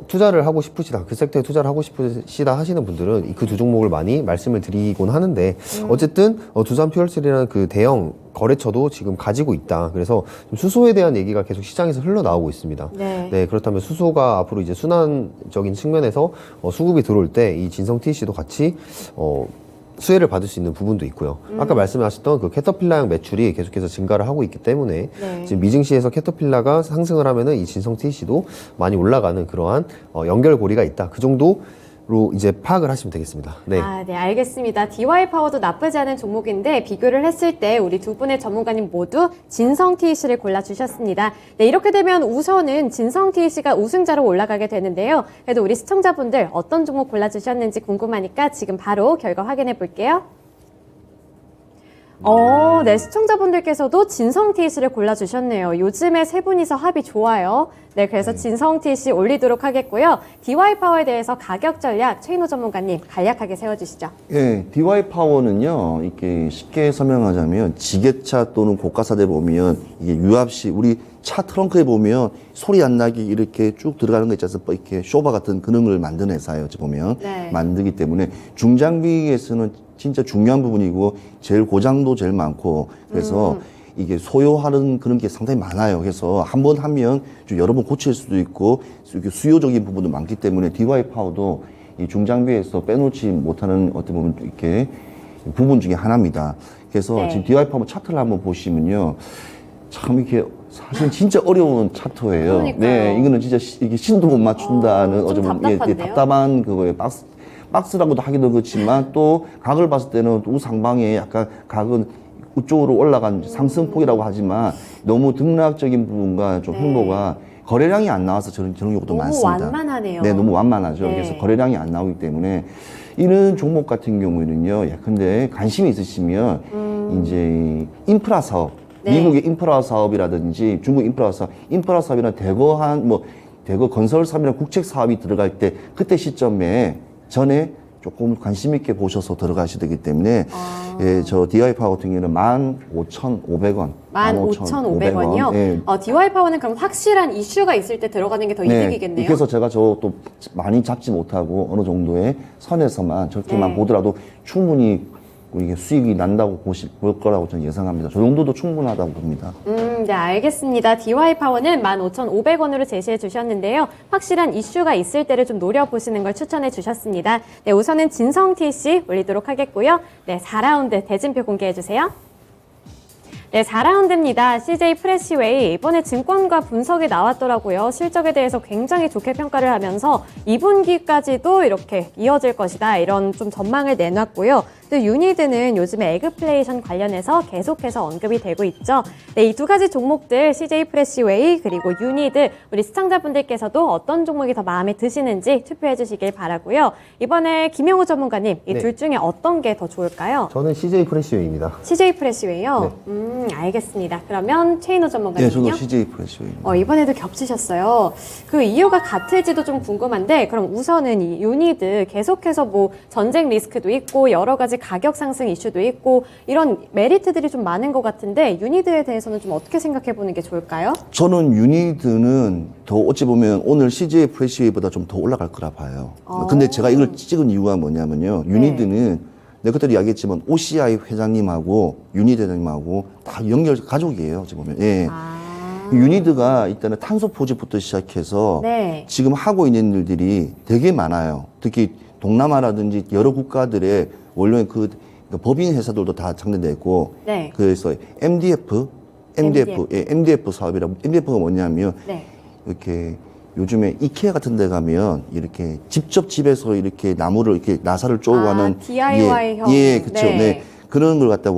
투자를 하고 싶으시다, 그 섹터에 투자를 하고 싶으시다 하시는 분들은 그 두 종목을 많이 말씀을 드리곤 하는데, 어쨌든 두산 퓨얼셀이라는 그 대형 거래처도 지금 가지고 있다. 그래서 좀 수소에 대한 얘기가 계속 시장에서 흘러나오고 있습니다. 네. 그렇다면 수소가 앞으로 이제 순환적인 측면에서 수급이 들어올 때 이 진성 TEC도 같이 수혜를 받을 수 있는 부분도 있고요. 아까 말씀하셨던 그 캐터필라형 매출이 계속해서 증가를 하고 있기 때문에 네. 지금 미증시에서 캐터필라가 상승을 하면은 이 진성 TEC도 많이 올라가는 그러한 연결고리가 있다. 그 정도로 이제 파악을 하시면 되겠습니다. 네. 네, 알겠습니다. DY 파워도 나쁘지 않은 종목인데 비교를 했을 때 우리 두 분의 전문가님 모두 진성 TEC를 골라주셨습니다. 네, 이렇게 되면 우선은 진성 TEC가 우승자로 올라가게 되는데요. 그래도 우리 시청자분들 어떤 종목 골라주셨는지 궁금하니까 지금 바로 결과 확인해 볼게요. 네, 시청자분들께서도 진성 TEC를 골라주셨네요. 요즘에 세 분이서 합이 좋아요. 네, 그래서 진성 TEC 올리도록 하겠고요. DY 파워에 대해서 가격 전략 최인호 전문가님 간략하게 세워주시죠. 예, DY 파워는요, 이렇게 쉽게 설명하자면 지게차 또는 고가사대 보면 이게 유압시 우리 차 트렁크에 보면 소리 안 나게 이렇게 쭉 들어가는 거 있잖아요. 이렇게 쇼바 같은 기능을 만드는 회사예요. 어찌 보면 네. 만들기 때문에 중장비에서는 진짜 중요한 부분이고 제일 고장도 제일 많고 그래서 이게 소요하는 그런 게 상당히 많아요. 그래서 한 번 하면 좀 여러 번 고칠 수도 있고 이렇게 수요적인 부분도 많기 때문에 DY 파워도 이 중장비에서 빼놓지 못하는 어떻게 보면 이렇게 부분 중에 하나입니다. 그래서 네. 지금 DY 파워 차트를 한번 보시면요. 참 이렇게 사실 진짜 어려운 차트예요. 그러니까요. 네, 이거는 진짜 이게 신도 못 맞춘다는 좀 어쩌면 답답한데요? 답답한 그거예요. 박스라고도 하기도 그렇지만 또 각을 봤을 때는 우상방에 약간 각은 우쪽으로 올라간 상승폭이라고 하지만 너무 등락적인 부분과 좀 네. 행보가 거래량이 안 나와서 저런 경우도 너무 많습니다. 완만하네요. 네, 너무 완만하죠. 네. 그래서 거래량이 안 나오기 때문에 이런 종목 같은 경우에는요. 예컨대 관심이 있으시면 이제 인프라 사업, 네. 미국의 인프라 사업이라든지 중국 인프라 사업이나 대거 건설 사업이나 국책 사업이 들어갈 때 그때 시점에 전에 조금 관심 있게 보셔서 들어가셔야 되기 때문에 예, 저 DY 파워 같은 경우는 15,500원. 15,500원이요? 예. DY 파워는 그럼 확실한 이슈가 있을 때 들어가는 게 더 이득이겠네요. 그래서 제가 저 또 많이 잡지 못하고 어느 정도의 선에서만 저렇게만 네. 보더라도 충분히 이게 수익이 난다고 볼 거라고 저는 예상합니다. 저 정도도 충분하다고 봅니다. 네, 알겠습니다. DY 파워는 15,500원으로 제시해 주셨는데요. 확실한 이슈가 있을 때를 좀 노려보시는 걸 추천해 주셨습니다. 네, 우선은 진성 TC 올리도록 하겠고요. 네, 4라운드 대진표 공개해 주세요. 네, 4라운드입니다. CJ 프레시웨이 이번에 증권가 분석이 나왔더라고요. 실적에 대해서 굉장히 좋게 평가를 하면서 2분기까지도 이렇게 이어질 것이다. 이런 좀 전망을 내놨고요. 또 유니드는 요즘에 에그플레이션 관련해서 계속해서 언급이 되고 있죠. 네, 이 두 가지 종목들 CJ 프레시웨이 그리고 유니드 우리 시청자분들께서도 어떤 종목이 더 마음에 드시는지 투표해 주시길 바라고요. 이번에 김영우 전문가님 이 둘 중에 어떤 게 더 좋을까요? 저는 CJ 프레시웨이입니다. CJ 프레시웨이요? 알겠습니다. 그러면 최인호 네, 전문가님요? 저도 CJ 프레시웨이입니다. 이번에도 겹치셨어요. 그 이유가 같을지도 좀 궁금한데 그럼 우선은 이 유니드 계속해서 뭐 전쟁 리스크도 있고 여러 가지 가격 상승 이슈도 있고 이런 메리트들이 좀 많은 것 같은데 유니드에 대해서는 좀 어떻게 생각해 보는 게 좋을까요? 저는 유니드는 더 어찌 보면 오늘 CJ 프레시웨이보다 좀 더 올라갈 거라 봐요. 근데 제가 이걸 찍은 이유가 뭐냐면요. 유니드는 내가 그때도 이야기했지만 OCI 회장님하고 유니드 회장님하고 다 연결 가족이에요. 어찌 보면. 예. 유니드가 일단은 탄소 포집부터 시작해서 네. 지금 하고 있는 일들이 되게 많아요. 특히 동남아라든지 여러 국가들의 원래 그 법인 회사들도 다 장려돼 있고 네. 그래서 MDF 사업이라고 MDF가 뭐냐면 네. 이렇게 요즘에 이케아 같은 데 가면 이렇게 직접 집에서 이렇게 나무를 이렇게 나사를 쪼고 하는 DIY형. 예, 그렇죠. 네. 네. 그런 걸 갖다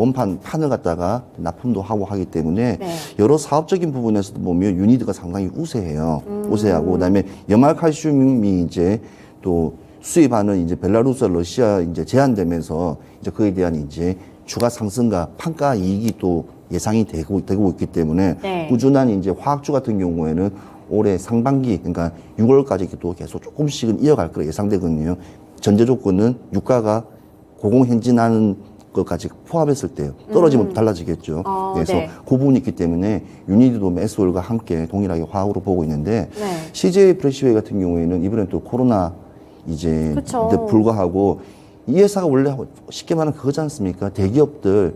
판을 갖다가 납품도 하고 하기 때문에 네. 여러 사업적인 부분에서도 보면 유니드가 상당히 우세해요. 우세하고 그다음에 염화칼슘이 이제 또 수입하는 이제 벨라루스와 러시아 이제 제한되면서 이제 그에 대한 이제 주가 상승과 판가 이익이 또 예상이 되고 있기 때문에 네. 꾸준한 이제 화학주 같은 경우에는 올해 상반기 그러니까 6월까지 또 계속 조금씩은 이어갈 거로 예상되거든요. 전제 조건은 유가가 고공행진하는 것까지 포함했을 때요. 떨어지면 달라지겠죠. 그래서 네. 그 부분이 있기 때문에 유니드도 매수월과 함께 동일하게 화학으로 보고 있는데 네. CJ 프레시웨이 같은 경우에는 이번에 또 코로나 이제 그쵸. 불과하고 이 회사가 원래 쉽게 말하면 그거지 않습니까? 대기업들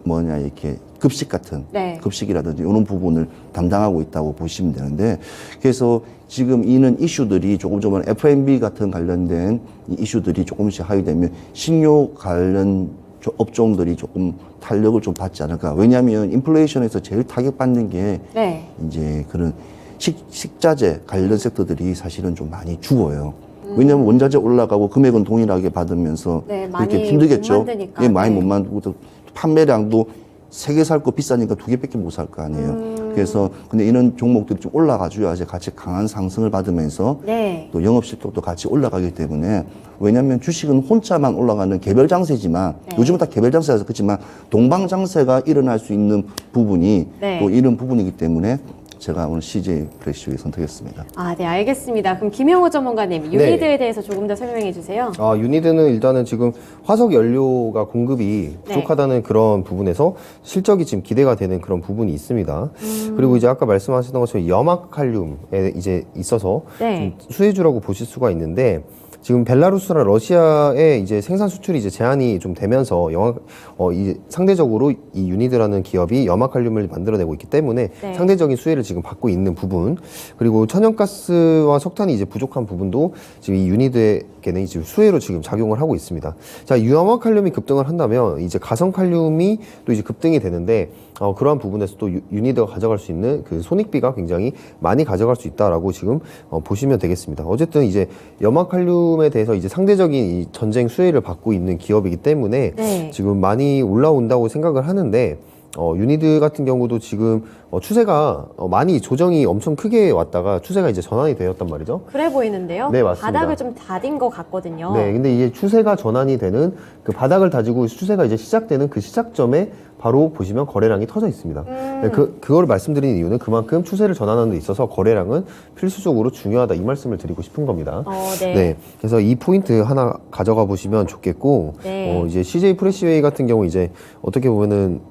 뭐냐 이렇게 급식 같은 네. 급식이라든지 이런 부분을 담당하고 있다고 보시면 되는데 그래서 지금 이는 이슈들이 조금 F&B 같은 관련된 이 이슈들이 조금씩 하게 식료 관련 업종들이 조금 탄력을 좀 받지 않을까. 왜냐하면 인플레이션에서 제일 타격받는 게 네. 이제 그런 식자재 관련 섹터들이 사실은 좀 많이 죽어요. 왜냐하면 원자재 올라가고 금액은 동일하게 받으면서 네, 그렇게 많이 힘들겠죠. 못 만드니까. 예, 많이 네. 못 만들고 또 판매량도 3개 살 거 비싸니까 2개밖에 못 살 거 아니에요. 그래서 근데 이런 종목들이 좀 올라가줘야지 같이 강한 상승을 받으면서 네. 또 영업실적도 같이 올라가기 때문에 왜냐하면 주식은 혼자만 올라가는 개별 장세지만 네. 요즘은 다 개별 장세라서 그렇지만 동방 장세가 일어날 수 있는 부분이 네. 또 이런 부분이기 때문에 제가 오늘 CJ 프레시웨이 선택했습니다. 네, 알겠습니다. 그럼 김영호 전문가님, 유니드에 대해서 조금 더 설명해 주세요. 유니드는 일단은 지금 화석 연료가 공급이 부족하다는 그런 부분에서 실적이 지금 기대가 되는 그런 부분이 있습니다. 그리고 이제 아까 말씀하셨던 것처럼 염화칼륨에 이제 있어서 네. 좀 수혜주라고 보실 수가 있는데 지금 벨라루스나 러시아에 이제 생산 수출이 이제 제한이 좀 되면서 이제 상대적으로 이 유니드라는 기업이 염화칼륨을 만들어내고 있기 때문에 네. 상대적인 수혜를 지금 받고 있는 부분 그리고 천연가스와 석탄이 이제 부족한 부분도 지금 이 유니드에게는 이제 수혜로 지금 작용을 하고 있습니다. 자, 염화칼륨이 급등을 한다면 이제 가성칼륨이 또 이제 급등이 되는데 그러한 부분에서 또 유니드가 가져갈 수 있는 그 손익비가 굉장히 많이 가져갈 수 있다라고 지금 보시면 되겠습니다. 어쨌든 이제 염화칼륨에 대해서 이제 상대적인 이 전쟁 수혜를 받고 있는 기업이기 때문에 네. 지금 많이 올라온다고 생각을 하는데 유니드 같은 경우도 지금 추세가 많이 조정이 엄청 크게 왔다가 추세가 이제 전환이 되었단 말이죠. 그래 보이는데요. 네, 맞습니다. 바닥을 좀 다딘 것 같거든요. 네, 근데 이게 추세가 전환이 되는 그 바닥을 다지고 추세가 이제 시작되는 그 시작점에 바로 보시면 거래량이 터져 있습니다. 네, 그거를 말씀드리는 이유는 그만큼 추세를 전환하는 데 있어서 거래량은 필수적으로 중요하다 이 말씀을 드리고 싶은 겁니다. 네. 그래서 이 포인트 하나 가져가 보시면 좋겠고, 네. 이제 CJ 프레시웨이 같은 경우 이제 어떻게 보면은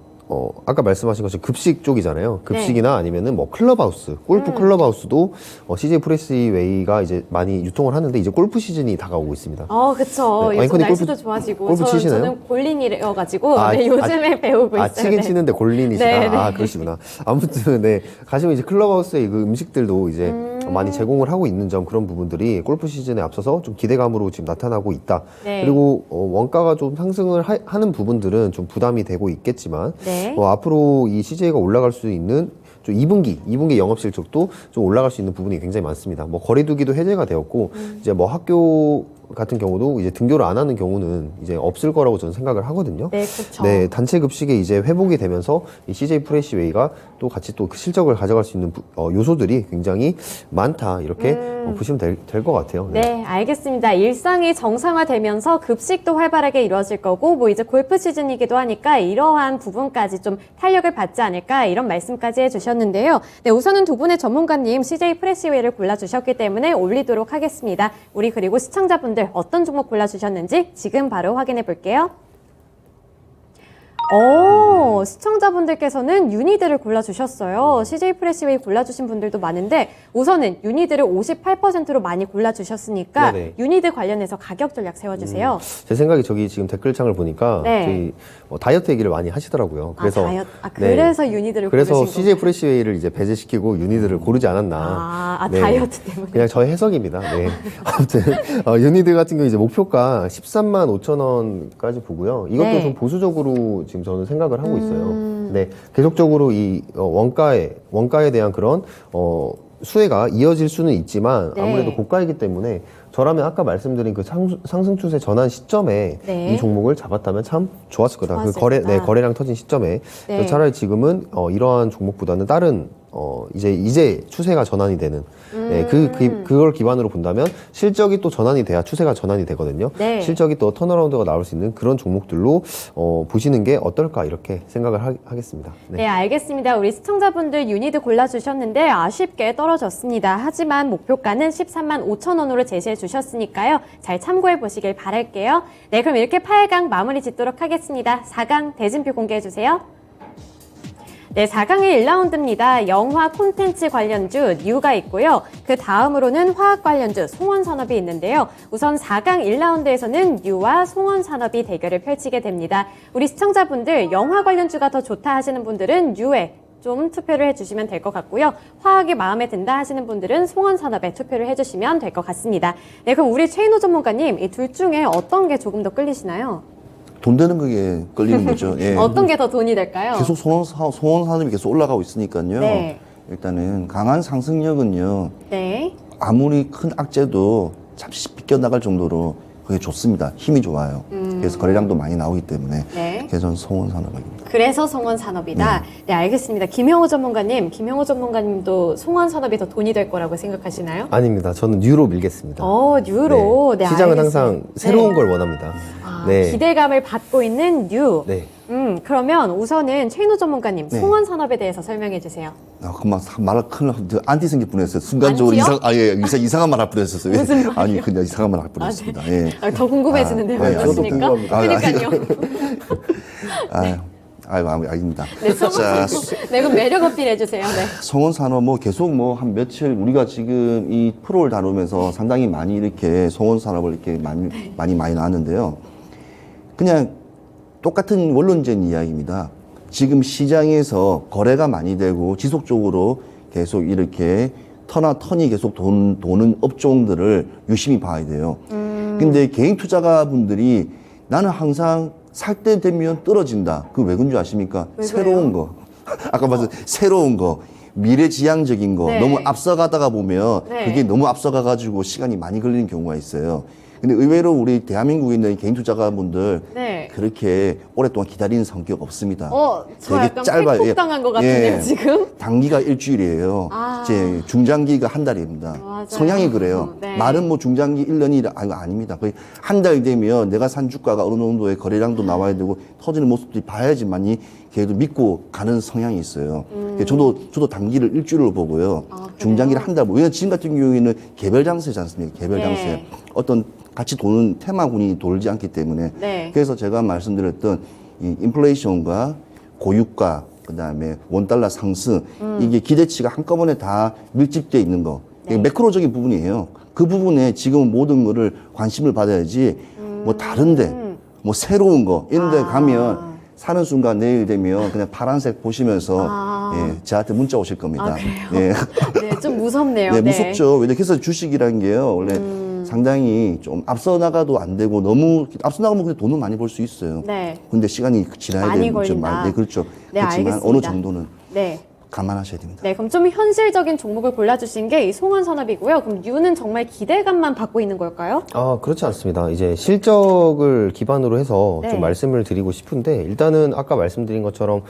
아까 말씀하신 것처럼 급식 쪽이잖아요. 급식이나 아니면은 뭐 클럽하우스, 골프 클럽하우스도 CJ 프레시웨이가 이제 많이 유통을 하는데 이제 골프 시즌이 다가오고 있습니다. 그쵸. 네. 요즘 와인커님 날씨도 골프- 좋아지고. 골프 치시나요? 저는 골린이여가지고 아, 네, 요즘에 배우고 있어요. 치긴 네. 치는데 골린이시다. 네, 네. 아, 그러시구나. 아무튼, 네. 가시면 이제 클럽하우스의 그 음식들도 이제 많이 제공을 하고 있는 점, 그런 부분들이 골프 시즌에 앞서서 좀 기대감으로 지금 나타나고 있다. 네. 그리고 원가가 좀 상승을 하는 부분들은 좀 부담이 되고 있겠지만, 네. 앞으로 이 CJ가 올라갈 수 있는 좀 2분기 영업 실적도 좀 올라갈 수 있는 부분이 굉장히 많습니다. 뭐 거리두기도 해제가 되었고, 이제 뭐 학교 같은 경우도 이제 등교를 안 하는 경우는 이제 없을 거라고 저는 생각을 하거든요. 네, 그렇죠. 네, 단체 급식에 이제 회복이 되면서 이 CJ 프레시웨이가 또 같이 또 그 실적을 가져갈 수 있는 요소들이 굉장히 많다, 이렇게 보시면 될 것 같아요. 네, 알겠습니다. 일상이 정상화되면서 급식도 활발하게 이루어질 거고, 뭐 이제 골프 시즌이기도 하니까 이러한 부분까지 좀 탄력을 받지 않을까, 이런 말씀까지 해주셨는데요. 네, 우선은 두 분의 전문가님 CJ 프레시웨이를 골라주셨기 때문에 올리도록 하겠습니다. 우리 그리고 시청자분들 어떤 종목 골라주셨는지 지금 바로 확인해 볼게요. 시청자분들께서는 유니드를 골라주셨어요. CJ 프레시웨이 골라주신 분들도 많은데 우선은 유니드를 58%로 많이 골라주셨으니까 네네. 유니드 관련해서 가격 전략 세워주세요. 제 생각에 저기 지금 댓글창을 보니까 네. 저희 다이어트 얘기를 많이 하시더라고요. 그래서 그래서 유니드를 그래서 고르신 CJ 거구나. 프레시웨이를 이제 배제시키고 유니드를 고르지 않았나. 네. 다이어트 때문에. 그냥 저의 해석입니다. 네. 아무튼 유니드 같은 경우 이제 목표가 13만 5천 원까지 보고요. 이것도 네. 좀 보수적으로 지금 저는 생각을 하고 있어요. 네, 계속적으로 이 원가에 대한 그런 수혜가 이어질 수는 있지만 네. 아무래도 고가이기 때문에 저라면 아까 말씀드린 그 상승 추세 전환 시점에 네. 이 종목을 잡았다면 참 좋았을 거다. 그 좋았을 거다. 거래량 터진 시점에. 네. 그래서 차라리 지금은 이러한 종목보다는 다른 이제 추세가 전환이 되는 네, 그걸 기반으로 본다면 실적이 또 전환이 돼야 추세가 전환이 되거든요. 네. 실적이 또 턴어라운드가 나올 수 있는 그런 종목들로 보시는 게 어떨까, 이렇게 생각을 하겠습니다. 네, 알겠습니다. 우리 시청자분들 유니드 골라주셨는데 아쉽게 떨어졌습니다. 하지만 목표가는 13만 5천 원으로 제시해 주셨으니까요. 잘 참고해 보시길 바랄게요. 네, 그럼 이렇게 8강 마무리 짓도록 하겠습니다. 4강 대진표 공개해 주세요. 네, 4강의 1라운드입니다. 영화 콘텐츠 관련주 뉴가 있고요. 그 다음으로는 화학 관련주 송원산업이 있는데요. 우선 4강 1라운드에서는 뉴와 송원산업이 대결을 펼치게 됩니다. 우리 시청자분들 영화 관련주가 더 좋다 하시는 분들은 뉴에 좀 투표를 해주시면 될 것 같고요. 화학이 마음에 든다 하시는 분들은 송원산업에 투표를 해주시면 될 것 같습니다. 네, 그럼 우리 최인호 전문가님, 이 둘 중에 어떤 게 조금 더 끌리시나요? 돈 되는 그게 끌리는 거죠. 예. 어떤 게 더 돈이 될까요? 계속 송원산업이 계속 올라가고 있으니까요. 네. 일단은 강한 상승력은요. 네. 아무리 큰 악재도 잠시 비껴나갈 정도로 그게 좋습니다. 힘이 좋아요. 그래서 거래량도 많이 나오기 때문에. 네. 그래서 저는 송원산업입니다. 그래서 송원산업이다. 네, 알겠습니다. 김영호 전문가님도 송원산업이 더 돈이 될 거라고 생각하시나요? 아닙니다. 저는 뉴로 밀겠습니다. 뉴로. 네, 시장은 알겠습니다. 항상 새로운 네. 걸 원합니다. 네. 기대감을 받고 있는 뉴. 네. 그러면 우선은 최인호 전문가님, 네. 송원산업에 대해서 설명해 주세요. 그만 말을 큰일 나서 안티 생길 뻔했어요. 순간적으로 안티요? 이상한 말 할 뻔했었어요. 무슨 말이요? 아니 그냥 이상한 말 할 뻔했습니다. 예. 더 궁금해지는데요. 아, 네, 저도 맞습니까? 궁금합니다. 그러니까요. 아닙니다. 네, 자, 네, 그럼 매력 어필해 주세요. 네. 송원산업 계속 한 며칠 우리가 지금 이 프로를 다루면서 상당히 많이 이렇게 송원산업을 이렇게 많이 나왔는데요. 그냥 똑같은 원론적인 이야기입니다. 지금 시장에서 거래가 많이 되고 지속적으로 계속 이렇게 턴이 계속 도는 업종들을 유심히 봐야 돼요. 근데 개인 투자가분들이 나는 항상 살 때 되면 떨어진다. 그거 왜 그런 줄 아십니까? 왜 새로운 거. 아까 말씀 새로운 거. 미래지향적인 거. 네. 너무 앞서가다가 보면 네. 그게 너무 앞서가가지고 시간이 많이 걸리는 경우가 있어요. 근데 의외로 우리 대한민국에 있는 개인 투자가분들 네. 그렇게 오랫동안 기다리는 성격 없습니다. 저 약간 팩폭당한 것 같은데요, 지금? 단기가 일주일이에요. 아. 이제 중장기가 한 달입니다. 맞아요. 성향이 그래요. 네. 말은 중장기 1년이 아닙니다. 거의 한 달 되면 내가 산 주가가 어느 정도의 거래량도 나와야 되고 터지는 모습들이 봐야지만이 걔도 믿고 가는 성향이 있어요. 저도 단기를 일주일로 보고요. 그래요? 중장기를 한 달. 왜냐면 지금 같은 경우에는 개별 장세지 않습니까? 개별 네. 장세. 어떤 같이 도는 테마군이 돌지 않기 때문에. 네. 그래서 제가 말씀드렸던 이 인플레이션과 고유가, 그다음에 원달러 상승, 이게 기대치가 한꺼번에 다 밀집되어 있는 거. 이게 매크로적인 부분이에요. 그 부분에 지금 모든 거를 관심을 받아야지 뭐 다른데 뭐 새로운 거 이런 데 가면 사는 순간 내일 되면 그냥 파란색 보시면서 예, 저한테 문자 오실 겁니다. 예. 네, 좀 무섭네요. 네, 무섭죠. 왜냐면 그래서 주식이라는 게요, 원래 상당히 좀 앞서 나가도 안 되고 너무 앞서 나가면 그냥 돈을 많이 벌 수 있어요. 네. 근데 시간이 지나야 많이 되는 걸린다. 네, 그렇죠. 네, 그렇지만 알겠습니다. 어느 정도는 네. 감안하셔야 됩니다. 네, 그럼 좀 현실적인 종목을 골라주신 게 이 송원산업이고요. 그럼 뉴는 정말 기대감만 받고 있는 걸까요? 그렇지 않습니다. 이제 실적을 기반으로 해서 네. 좀 말씀을 드리고 싶은데, 일단은 아까 말씀드린 것처럼,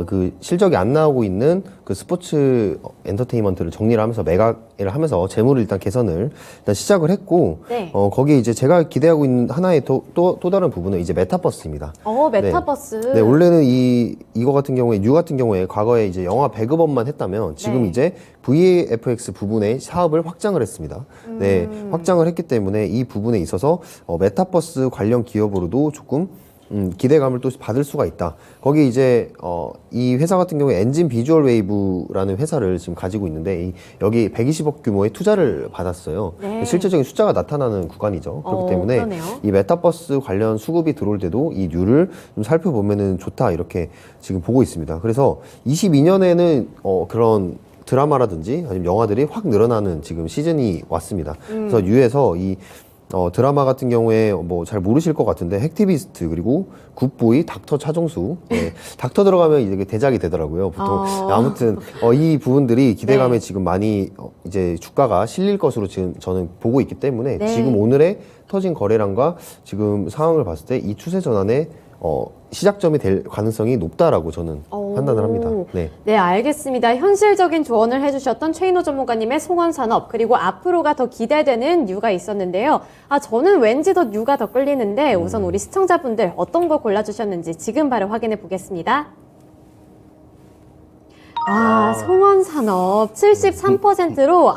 그 실적이 안 나오고 있는 그 스포츠 엔터테인먼트를 정리를 하면서 매각을 하면서 재물을 일단 개선을 일단 시작을 했고, 네. 거기에 이제 제가 기대하고 있는 하나의 또 다른 부분은 이제 메타버스입니다. 메타버스. 네, 원래는 이거 같은 경우에, 뉴 같은 경우에 과거에 이제 영화 배급업만 했다면 지금 네. 이제 VFX 부분의 사업을 확장을 했습니다. 네, 확장을 했기 때문에 이 부분에 있어서 메타버스 관련 기업으로도 조금 기대감을 또 받을 수가 있다. 거기 이제 이 회사 같은 경우에 엔진 비주얼 웨이브라는 회사를 지금 가지고 있는데 여기 120억 규모의 투자를 받았어요. 네. 실질적인 숫자가 나타나는 구간이죠. 그렇기 때문에 그러네요. 이 메타버스 관련 수급이 들어올 때도 이 뉴를 좀 살펴보면은 좋다 이렇게 지금 보고 있습니다. 그래서 22년에는 그런 드라마라든지 아니면 영화들이 확 늘어나는 지금 시즌이 왔습니다. 그래서 뉴에서 이 드라마 같은 경우에 뭐 잘 모르실 것 같은데 핵티비스트 그리고 굿보이 닥터 차정수 닥터 들어가면 이게 대작이 되더라고요 보통. 아무튼 이 부분들이 기대감에 네. 지금 많이 이제 주가가 실릴 것으로 지금 저는 보고 있기 때문에 네. 지금 오늘의 터진 거래량과 지금 상황을 봤을 때 이 추세 전환에 시작점이 될 가능성이 높다라고 저는 판단을 합니다. 네. 네, 알겠습니다. 현실적인 조언을 해주셨던 최인호 전문가님의 송원산업, 그리고 앞으로가 더 기대되는 뉴가 있었는데요. 저는 왠지 더 뉴가 더 끌리는데 우선 우리 시청자분들 어떤 거 골라주셨는지 지금 바로 확인해 보겠습니다. 송원산업 73%로